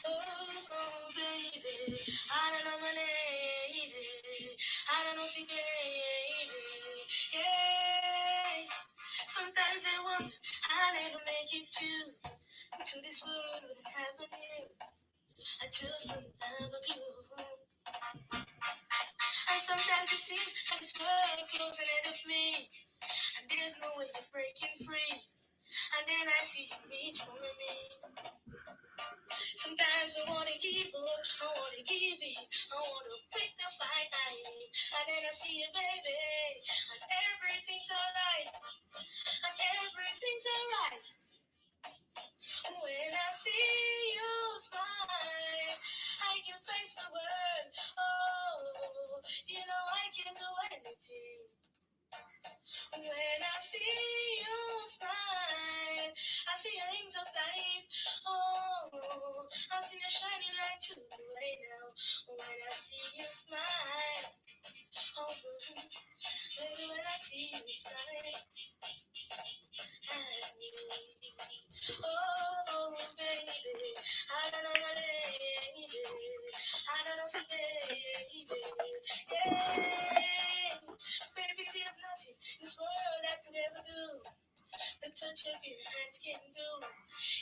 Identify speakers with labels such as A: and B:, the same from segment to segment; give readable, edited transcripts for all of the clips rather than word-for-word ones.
A: Oh, baby, I don't know my lady. I don't know she baby. Yeah. Sometimes I wonder I never make it to this world happening. I just don't have a clue. And sometimes it seems like this world closing in at me. And there's no way of breaking free. And then I see you reach for me. Sometimes I wanna give up, I wanna give in, I wanna quit the fight. And then I see you, baby, and everything's alright, and everything's alright. When I see you smile, I can face the world. Oh, you know I can do anything. When I see you smile, I see your rings of light. Oh, I see you shining like true right now. When I see you smile, oh, baby, when I see you smile at me. Oh, baby, I don't know my lady. I don't know some baby. Yeah, baby, there's nothing this world I could ever do. The touch of your hands can do.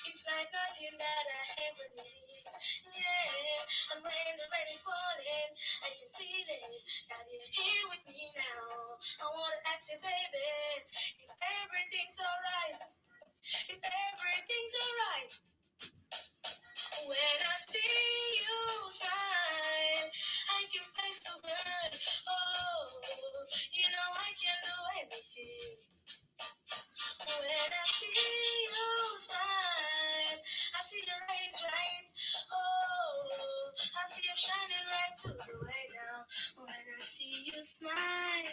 A: It's like nothing that I ever need. Yeah, and when the rain is falling, I can feel it. That you're here with me now. I wanna ask you, baby, if everything's alright. If everything's alright. When I see you smile, I can face the world. Oh, you know I can do anything. When I see you smile, I see the rays right. Oh, I see you shining right to the way now. When I see you smile.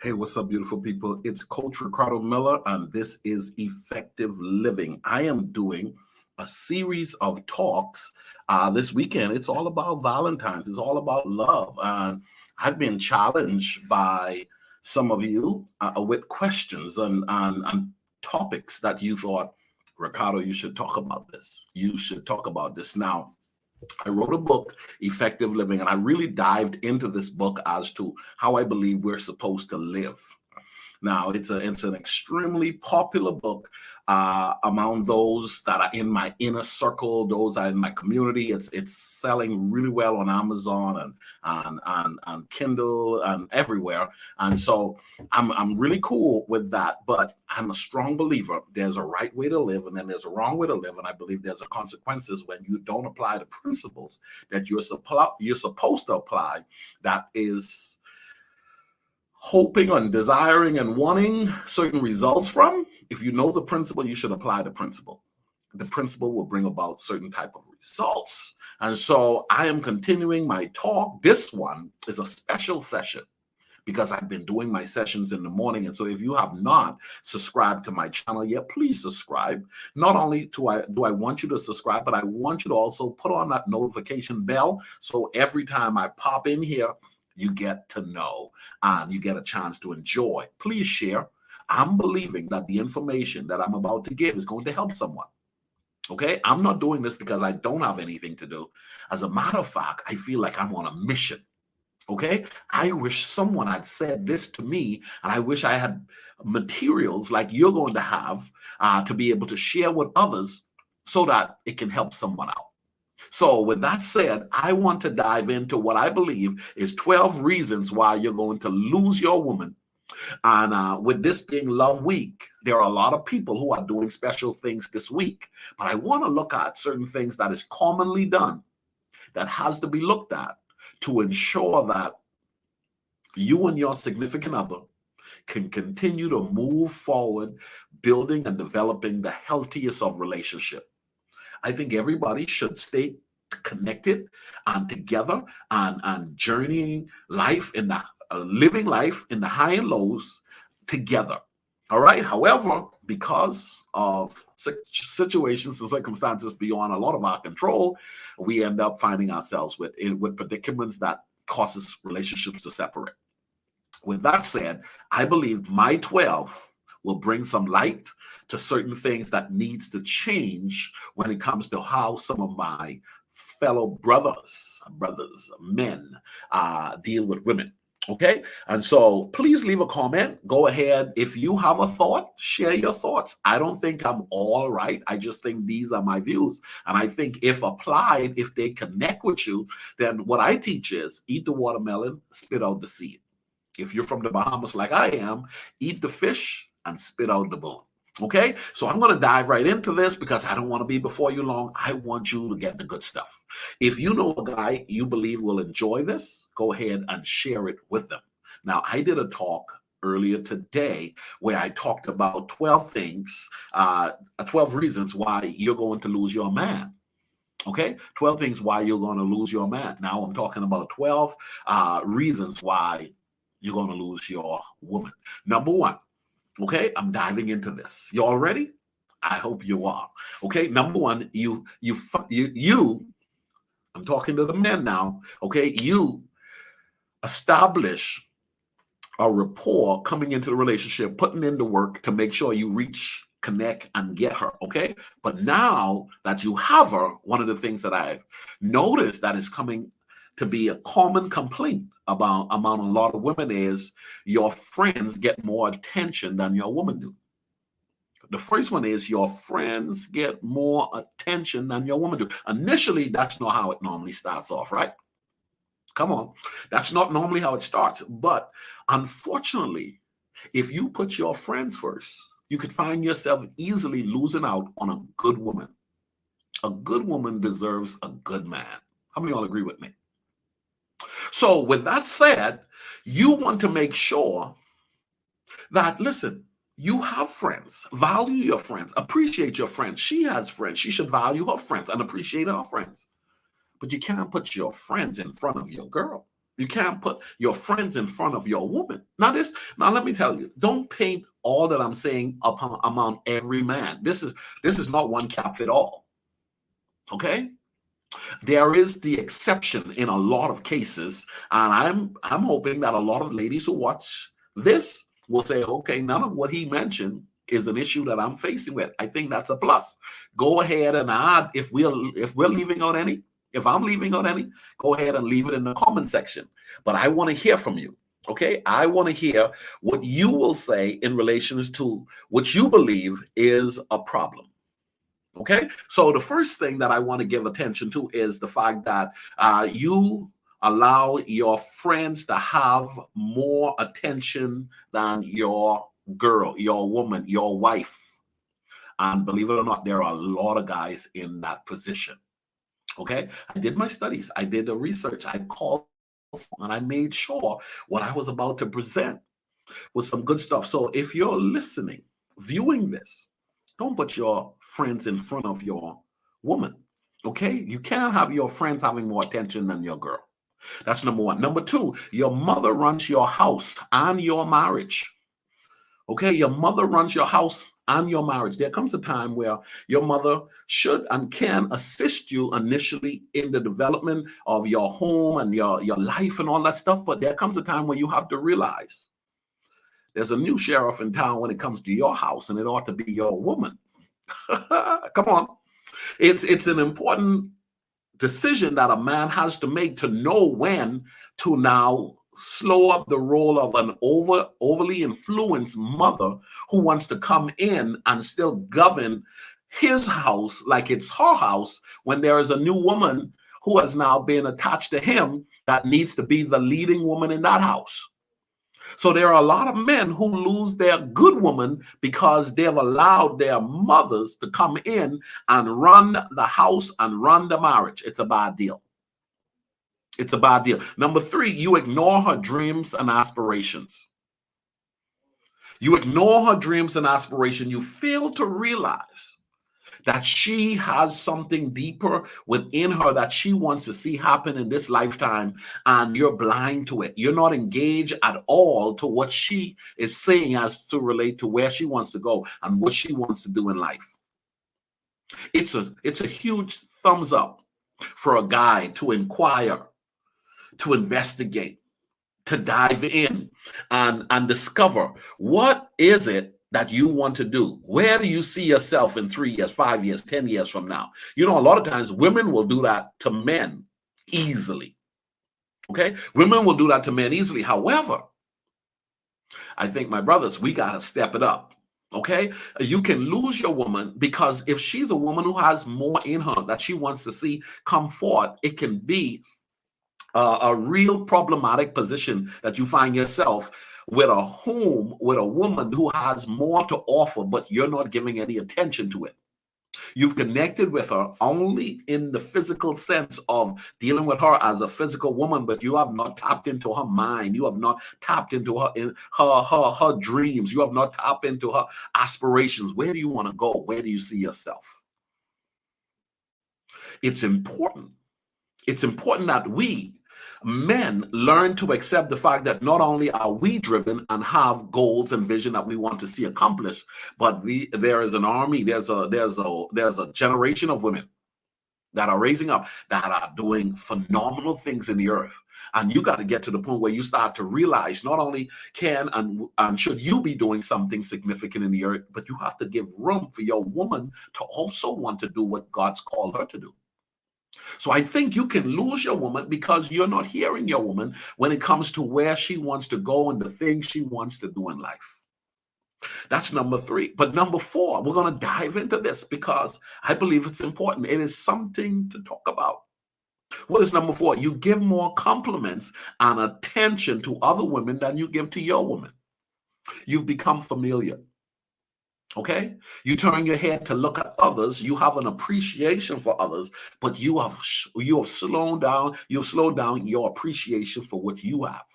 A: Hey, what's up, beautiful people? It's Coach Ricardo Miller, and this is Effective Living. I am doing a series of talks this weekend. It's all about Valentine's. It's all about love. And I've been challenged by some of you with questions and topics that you thought, Ricardo, you should talk about this. You should talk about this. Now, I wrote a book, Effective Living, and I really dived into this book as to how I believe we're supposed to live. Now, it's an extremely popular book among those that are in my inner circle, those are in my community. It's selling really well on Amazon and Kindle and everywhere. And so I'm really cool with that. But I'm a strong believer there's a right way to live and then there's a wrong way to live. And I believe there's a consequences when you don't apply the principles that you're supposed to apply. That is hoping and desiring and wanting certain results from. If you know the principle, you should apply the principle. The principle will bring about certain type of results. And so I am continuing my talk. This one is a special session because I've been doing my sessions in the morning. And so if you have not subscribed to my channel yet, please subscribe. Not only do I want you to subscribe, but I want you to also put on that notification bell. So every time I pop in here, you get to know and you get a chance to enjoy. Please share. I'm believing that the information that I'm about to give is going to help someone. Okay, I'm not doing this because I don't have anything to do. As a matter of fact, I feel like I'm on a mission. Okay, I wish someone had said this to me, and I wish I had materials like you're going to have to be able to share with others so that it can help someone out. So with that said, I want to dive into what I believe is 12 reasons why you're going to lose your woman. And with this being Love Week, there are a lot of people who are doing special things this week. But I want to look at certain things that is commonly done that has to be looked at to ensure that you and your significant other can continue to move forward, building and developing the healthiest of relationship. I think everybody should stay connected and together and journeying life in the living life in the high and lows together. All right. However, because of situations and circumstances beyond a lot of our control, we end up finding ourselves with predicaments that causes relationships to separate. With that said, I believe my 12
B: will bring some light to certain things that needs to change when it comes to how some of my fellow brothers, men, deal with women. Okay. And so please leave a comment. Go ahead. If you have a thought, share your thoughts. I don't think I'm all right. I just think these are my views. And I think if applied, if they connect with you, then what I teach is eat the watermelon, spit out the seed. If you're from the Bahamas like I am, eat the fish and spit out the bone. Okay, so I'm going to dive right into this because I don't want to be before you long. I want you to get the good stuff. If you know a guy you believe will enjoy this, go ahead and share it with them. Now, I did a talk earlier today where I talked about 12 things, 12 reasons why you're going to lose your man. Okay, 12 things why you're going to lose your man. Now I'm talking about 12 reasons why you're going to lose your woman. Number one. Okay, I'm diving into this. You all ready? I hope you are. Okay, number one, I'm talking to the men now. Okay, you establish a rapport coming into the relationship, putting in the work to make sure you reach, connect, and get her. Okay, but now that you have her, one of the things that I've noticed that is coming to be a common complaint among a lot of women is your friends get more attention than your woman do. The first one is your friends get more attention than your woman do. Initially, that's not how it normally starts off, right? Come on. That's not normally how it starts. But unfortunately, if you put your friends first, you could find yourself easily losing out on a good woman. A good woman deserves a good man. How many of y'all agree with me? So with that said, you want to make sure that, listen, you have friends, value your friends, appreciate your friends. She has friends. She should value her friends and appreciate her friends. But you can't put your friends in front of your girl. You can't put your friends in front of your woman. Now let me tell you, don't paint all that I'm saying among every man. This is not one cap fit all. Okay? There is the exception in a lot of cases, and I'm hoping that a lot of ladies who watch this will say, okay, none of what he mentioned is an issue that I'm facing with. I think that's a plus. Go ahead and add if we're leaving out any, if I'm leaving out any, go ahead and leave it in the comment section. But I want to hear from you. Okay, I want to hear what you will say in relations to what you believe is a problem. Okay, so the first thing that I want to give attention to is the fact that you allow your friends to have more attention than your girl, your woman, your wife. And believe it or not, there are a lot of guys in that position. Okay, I did my studies, I did the research, I called, and I made sure what I was about to present was some good stuff. So if you're listening, viewing this, don't put your friends in front of your woman. Okay? You can't have your friends having more attention than your girl. That's number one. Number two, your mother runs your house and your marriage. Okay? Your mother runs your house and your marriage. There comes a time where your mother should and can assist you initially in the development of your home and your life and all that stuff. But there comes a time when you have to realize there's a new sheriff in town when it comes to your house, and it ought to be your woman. Come on. It's an important decision that a man has to make to know when to now slow up the role of an overly influenced mother who wants to come in and still govern his house like it's her house when there is a new woman who has now been attached to him that needs to be the leading woman in that house. So there are a lot of men who lose their good woman because they've allowed their mothers to come in and run the house and run the marriage. It's a bad deal. It's a bad deal. Number three, you ignore her dreams and aspirations. You ignore her dreams and aspirations. You fail to realize that she has something deeper within her that she wants to see happen in this lifetime, and you're blind to it. You're not engaged at all to what she is saying as to relate to where she wants to go and what she wants to do in life. It's a huge thumbs up for a guy to inquire, to investigate, to dive in and discover what is it that you want to do? Where do you see yourself in 3 years, 5 years, 10 years from now? You know, a lot of times women will do that to men easily. Okay? Women will do that to men easily. However, I think, my brothers, we got to step it up. Okay? You can lose your woman because if she's a woman who has more in her that she wants to see come forth, it can be a real problematic position that you find yourself with a home with a woman who has more to offer, but you're not giving any attention to it. You've connected with her only in the physical sense of dealing with her as a physical woman, but you have not tapped into her mind. You have not tapped into her dreams. You have not tapped into her aspirations. Where do you want to go? Where do you see yourself? It's important. It's important that we men learn to accept the fact that not only are we driven and have goals and vision that we want to see accomplished, but there is an army, there's a generation of women that are raising up that are doing phenomenal things in the earth. And you got to get to the point where you start to realize not only can and should you be doing something significant in the earth, but you have to give room for your woman to also want to do what God's called her to do. So I think you can lose your woman because you're not hearing your woman when it comes to where she wants to go and the things she wants to do in life. That's number 3. But number 4, we're going to dive into this because I believe it's important. It is something to talk about. What is number 4? You give more compliments and attention to other women than you give to your woman. You've become familiar. Okay, you turn your head to look at others. You have an appreciation for others, but you have slowed down. You've slowed down your appreciation for what you have.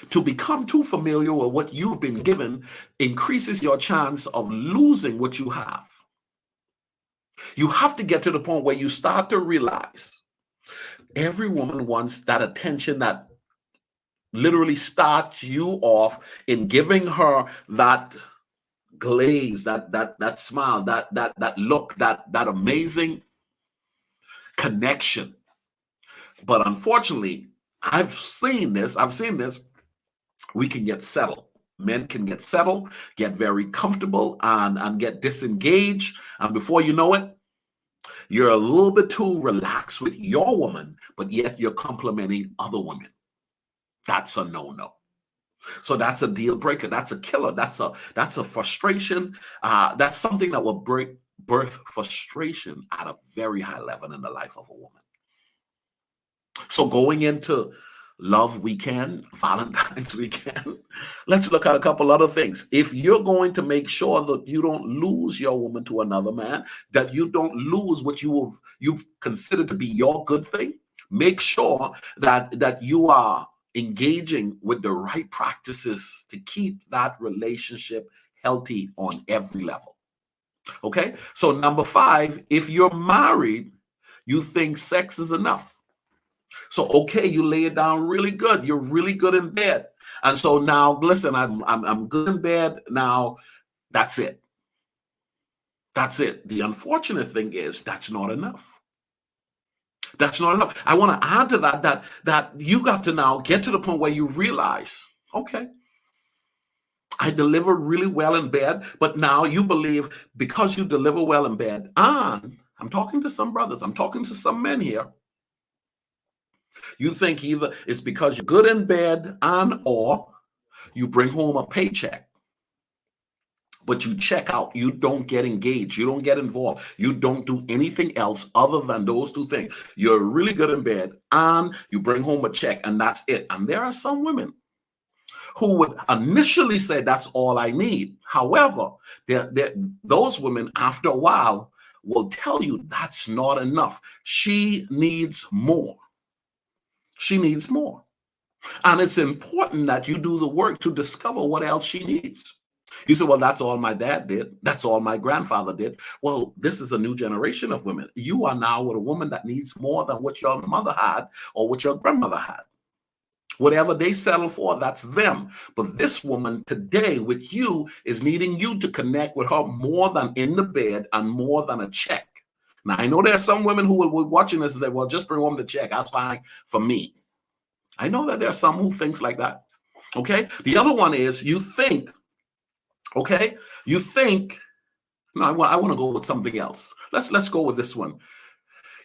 B: To become too familiar with what you've been given increases your chance of losing what you have. You have to get to the point where you start to realize every woman wants that attention that literally starts you off in giving her that glaze, that smile, that look, that amazing connection. But unfortunately, I've seen this. We can get settled. Men can get settled, get very comfortable, and get disengaged. And before you know it, you're a little bit too relaxed with your woman, but yet you're complimenting other women. That's a no-no. So that's a deal breaker. That's a killer. That's a frustration. That's something that will birth frustration at a very high level in the life of a woman. So going into Love Weekend, Valentine's Weekend, let's look at a couple other things. If you're going to make sure that you don't lose your woman to another man, that you don't lose what you've considered to be your good thing, make sure that you are engaging with the right practices to keep that relationship healthy on every level. Okay, so number 5, if you're married, you think sex is enough. So okay, you lay it down really good. You're really good in bed, and so now listen, I'm good in bed now. That's it. That's it. The unfortunate thing is that's not enough. That's not enough. I want to add to that you got to now get to the point where you realize, okay, I deliver really well in bed, but now you believe because you deliver well in bed, and I'm talking to some brothers, I'm talking to some men here, you think either it's because you're good in bed and or you bring home a paycheck, but you check out, you don't get engaged, you don't get involved, you don't do anything else other than those 2 things. You're really good in bed and you bring home a check, and that's it. And there are some women who would initially say that's all I need. However, those women after a while will tell you that's not enough. She needs more. She needs more. And it's important that you do the work to discover what else she needs. You say, well, that's all my dad did. That's all my grandfather did. Well, this is a new generation of women. You are now with a woman that needs more than what your mother had or what your grandmother had. Whatever they settle for, that's them. But this woman today with you is needing you to connect with her more than in the bed and more than a check. Now, I know there are some women who will be watching this and say, well, just bring home the check. That's fine for me. I know that there are some who thinks like that. Okay. The other one is you think Okay, you think. No, I want to go with something else. Let's go with this one.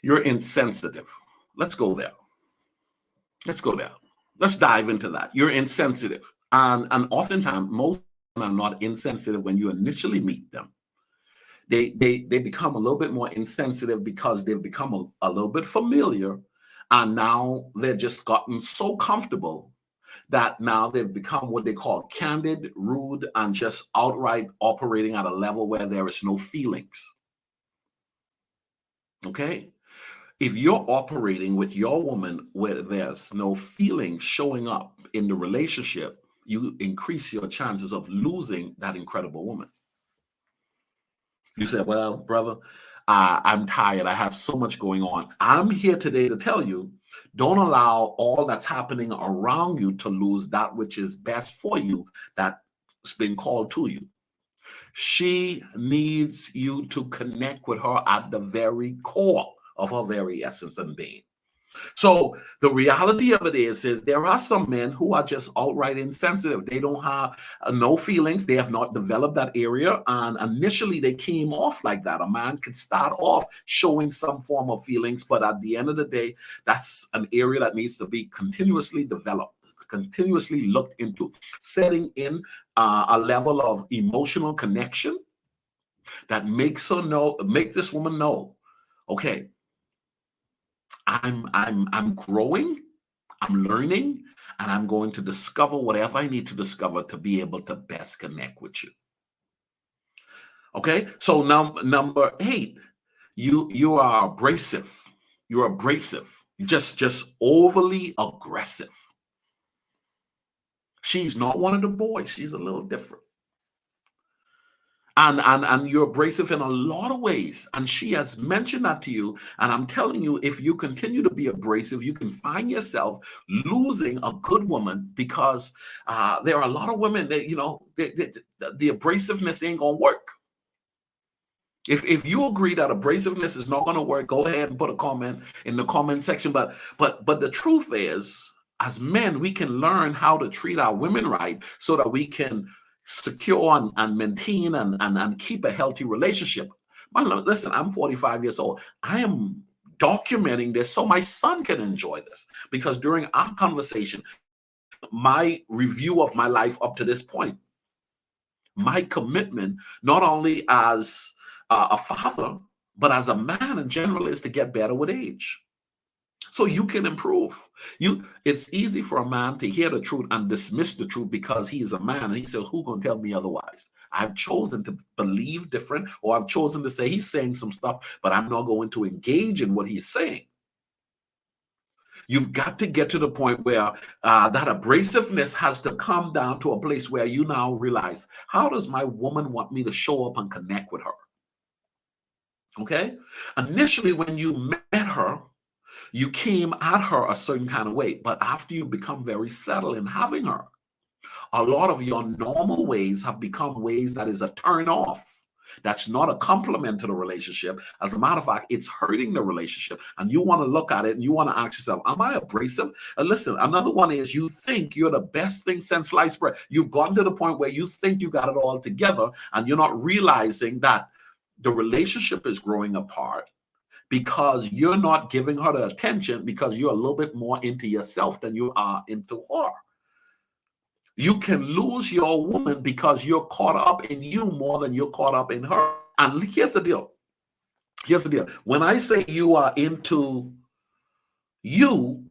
B: You're insensitive. Let's go there. Let's go there. Let's dive into that. You're insensitive, and oftentimes most are not insensitive when you initially meet them. They become a little bit more insensitive because they've become a little bit familiar, and now they've just gotten so comfortable that now they've become what they call candid, rude, and just outright operating at a level where there is no feelings. Okay? If you're operating with your woman where there's no feelings showing up in the relationship, you increase your chances of losing that incredible woman. You said, well, brother, I'm tired. I have so much going on. I'm here today to tell you, don't allow all that's happening around you to lose that which is best for you, that's been called to you. She needs you to connect with her at the very core of her very essence and being. So the reality of it is there are some men who are just outright insensitive. They don't have no feelings. They have not developed that area. And initially they came off like that. A man could start off showing some form of feelings, but at the end of the day, that's an area that needs to be continuously developed, continuously looked into, setting in a level of emotional connection that makes her know, make this woman know, okay, I'm growing, I'm learning, and I'm going to discover whatever I need to discover to be able to best connect with you. Okay, so now number 8, you are abrasive. You're abrasive, just overly aggressive. She's not one of the boys. She's a little different. And you're abrasive in a lot of ways. And she has mentioned that to you. And I'm telling you, if you continue to be abrasive, you can find yourself losing a good woman because there are a lot of women that, you know, the abrasiveness ain't going to work. If you agree that abrasiveness is not going to work, go ahead and put a comment in the comment section. But the truth is, as men, we can learn how to treat our women right so that we can secure and maintain and keep a healthy relationship. Listen, I'm 45 years old. I am documenting this so my son can enjoy this, because during our conversation, my review of my life up to this point, my commitment, not only as a father, but as a man in general, is to get better with age. So you can improve. It's easy for a man to hear the truth and dismiss the truth because he's a man. And he says, who gonna tell me otherwise? I've chosen to believe different, or I've chosen to say he's saying some stuff, but I'm not going to engage in what he's saying. You've got to get to the point where that abrasiveness has to come down to a place where you now realize, how does my woman want me to show up and connect with her? Okay? Initially, when you met her, you came at her a certain kind of way, but after you become very settled in having her, a lot of your normal ways have become ways that is a turn off. That's not a compliment to the relationship. As a matter of fact, it's hurting the relationship. And you want to look at it and you want to ask yourself, am I abrasive? And listen, another one is you think you're the best thing since sliced bread. You've gotten to the point where you think you got it all together, and you're not realizing that the relationship is growing apart because you're not giving her the attention, because you're a little bit more into yourself than you are into her. You can lose your woman because you're caught up in you more than you're caught up in her. And here's the deal. Here's the deal. When I say you are into you,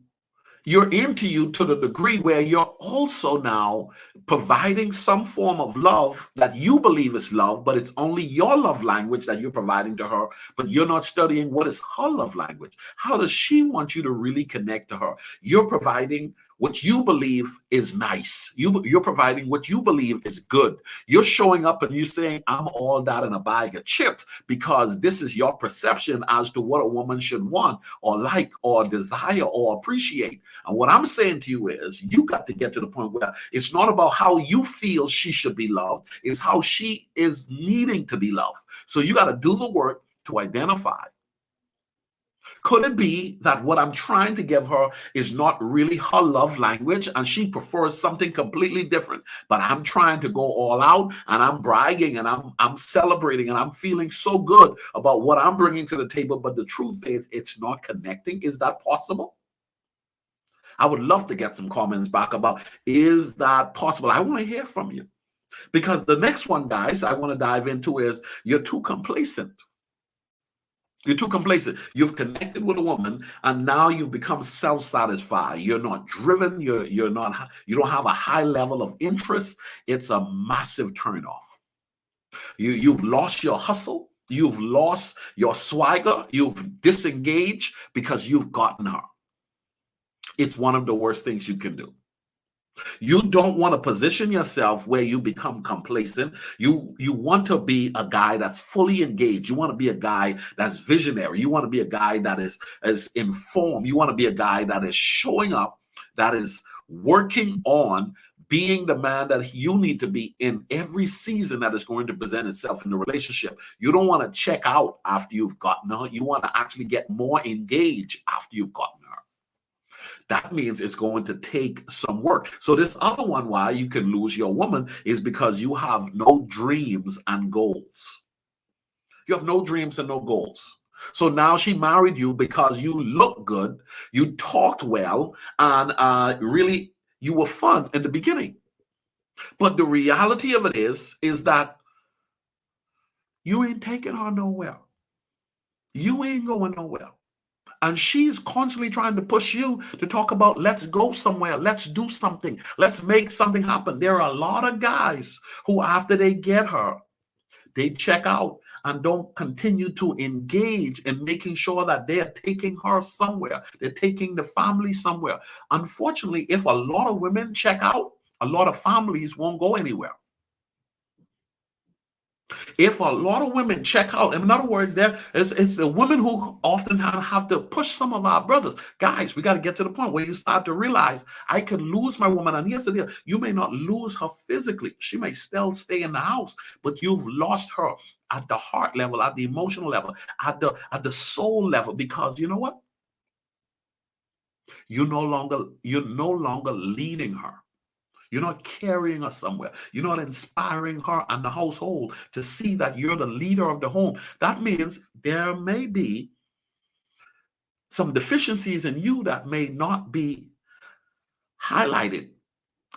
B: you're into you to the degree where you're also now providing some form of love that you believe is love, but it's only your love language that you're providing to her, but you're not studying what is her love language. How does she want you to really connect to her? You're providing what you believe is nice. You're providing what you believe is good. You're showing up and you're saying, I'm all that in a bag of chips, because this is your perception as to what a woman should want or like or desire or appreciate. And what I'm saying to you is, you got to get to the point where it's not about how you feel she should be loved, it's how she is needing to be loved. So you got to do the work to identify Could it be that what I'm trying to give her is not really her love language and she prefers something completely different? But I'm trying to go all out and I'm bragging and I'm celebrating and I'm feeling so good about what I'm bringing to the table. But the truth is, it's not connecting. Is that possible? I would love to get some comments back about, is that possible? I want to hear from you, because the next one, guys, I want to dive into is you're too complacent. You're too complacent. You've connected with a woman and now you've become self-satisfied. You're not driven. You don't have a high level of interest. It's a massive turnoff. You've lost your hustle. You've lost your swagger. You've disengaged because you've gotten her. It's one of the worst things you can do. You don't want to position yourself where you become complacent. You want to be a guy that's fully engaged. You want to be a guy that's visionary. You want to be a guy that is informed. You want to be a guy that is showing up, that is working on being the man that you need to be in every season that is going to present itself in the relationship. You don't want to check out after you've gotten her. You want to actually get more engaged after you've gotten her. That means it's going to take some work. So this other one, why you can lose your woman, is because you have no dreams and goals. You have no dreams and no goals. So now she married you because you look good, you talked well, and really you were fun in the beginning. But the reality of it is that you ain't taking her nowhere. You ain't going nowhere. And she's constantly trying to push you to talk about, let's go somewhere, let's do something, let's make something happen. There are a lot of guys who, after they get her, they check out and don't continue to engage in making sure that they're taking her somewhere. They're taking the family somewhere. Unfortunately, if a lot of women check out, a lot of families won't go anywhere. If a lot of women check out, in other words, it's the women who often have to push some of our brothers. Guys, we got to get to the point where you start to realize, I could lose my woman. And here's the deal. You may not lose her physically. She may still stay in the house, but you've lost her at the heart level, at the emotional level, at the soul level, because you know what? You're no longer leading her. You're not carrying her somewhere. You're not inspiring her and the household to see that you're the leader of the home. That means there may be some deficiencies in you that may not be highlighted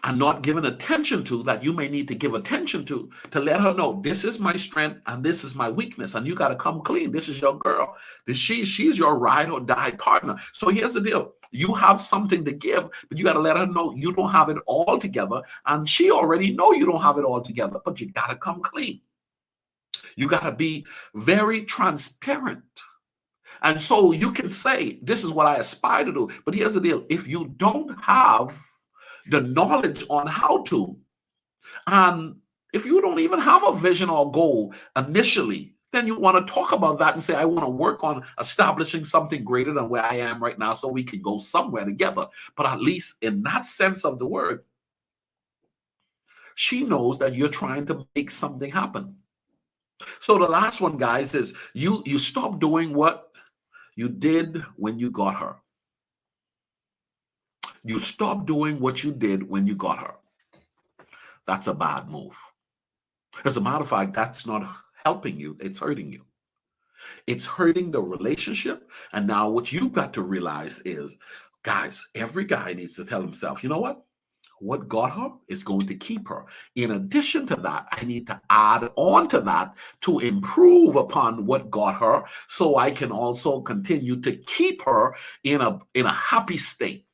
B: and not given attention to, that you may need to give attention to let her know, this is my strength and this is my weakness, and you got to come clean. This is your girl. She's your ride or die partner. So here's the deal. You have something to give, but you got to let her know you don't have it all together, and she already know you don't have it all together, but you got to come clean. You got to be very transparent. And so you can say, this is what I aspire to do. But here's the deal. If you don't have the knowledge on how to, and if you don't even have a vision or goal initially, then you want to talk about that and say, I want to work on establishing something greater than where I am right now so we can go somewhere together. But at least in that sense of the word, she knows that you're trying to make something happen. So the last one, guys, is you stop doing what you did when you got her. You stop doing what you did when you got her. That's a bad move. As a matter of fact, that's not helping you. It's hurting you. It's hurting the relationship. And now what you've got to realize is, guys, every guy needs to tell himself, you know what? What got her is going to keep her. In addition to that, I need to add on to that to improve upon what got her, so I can also continue to keep her in a happy state.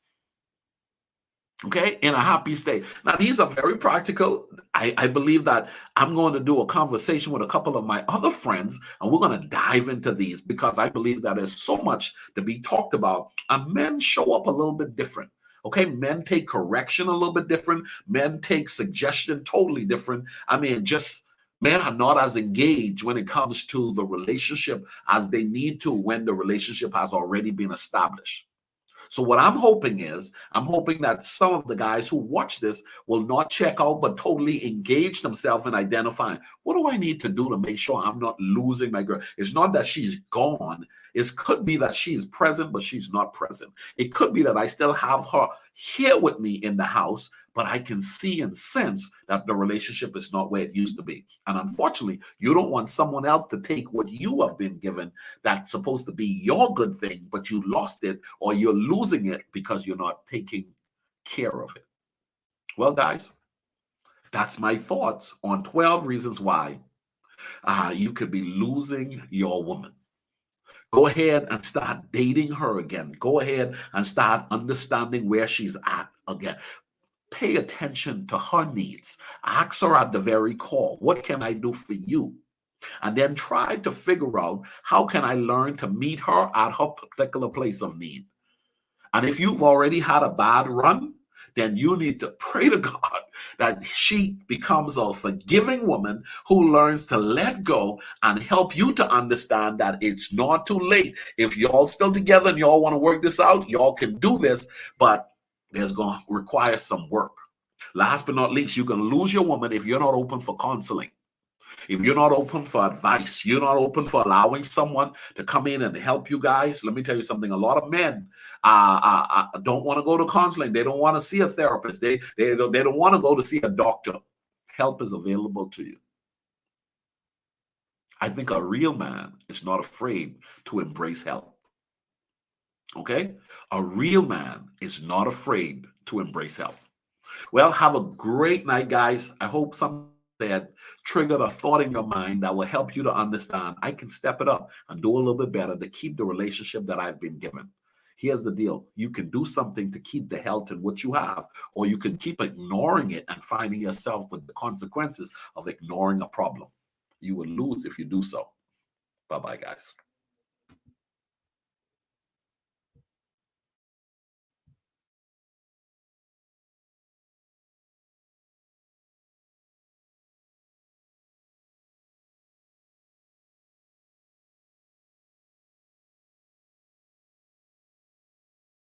B: Okay, in a happy state. Now, these are very practical. I believe that I'm going to do a conversation with a couple of my other friends, and we're going to dive into these, because I believe that there's so much to be talked about. And men show up a little bit different. Okay, men take correction a little bit different. Men take suggestion totally different. I mean, just men are not as engaged when it comes to the relationship as they need to when the relationship has already been established. So what I'm hoping is, I'm hoping that some of the guys who watch this will not check out, but totally engage themselves in identifying, what do I need to do to make sure I'm not losing my girl? It's not that she's gone. It could be that she's present, but she's not present. It could be that I still have her here with me in the house, but I can see and sense that the relationship is not where it used to be. And unfortunately, you don't want someone else to take what you have been given that's supposed to be your good thing, but you lost it or you're losing it because you're not taking care of it. Well, guys, that's my thoughts on 12 reasons why you could be losing your woman. Go ahead and start dating her again. Go ahead and start understanding where she's at again. Pay attention to her needs. Ask her at the very core, what can I do for you? And then try to figure out, how can I learn to meet her at her particular place of need? And if you've already had a bad run, then you need to pray to God that she becomes a forgiving woman who learns to let go and help you to understand that it's not too late. If y'all still together and y'all want to work this out, y'all can do this, but there's going to require some work. Last but not least, you can lose your woman if you're not open for counseling. If you're not open for advice, you're not open for allowing someone to come in and help you guys. Let me tell you something. A lot of men don't want to go to counseling. They don't want to see a therapist. They don't want to go to see a doctor. Help is available to you. I think a real man is not afraid to embrace help. Okay? A real man is not afraid to embrace help. Well, have a great night, guys. I hope something that triggered a thought in your mind that will help you to understand I can step it up and do a little bit better to keep the relationship that I've been given. Here's the deal. You can do something to keep the health in what you have, or you can keep ignoring it and finding yourself with the consequences of ignoring a problem. You will lose if you do so. Bye-bye, guys.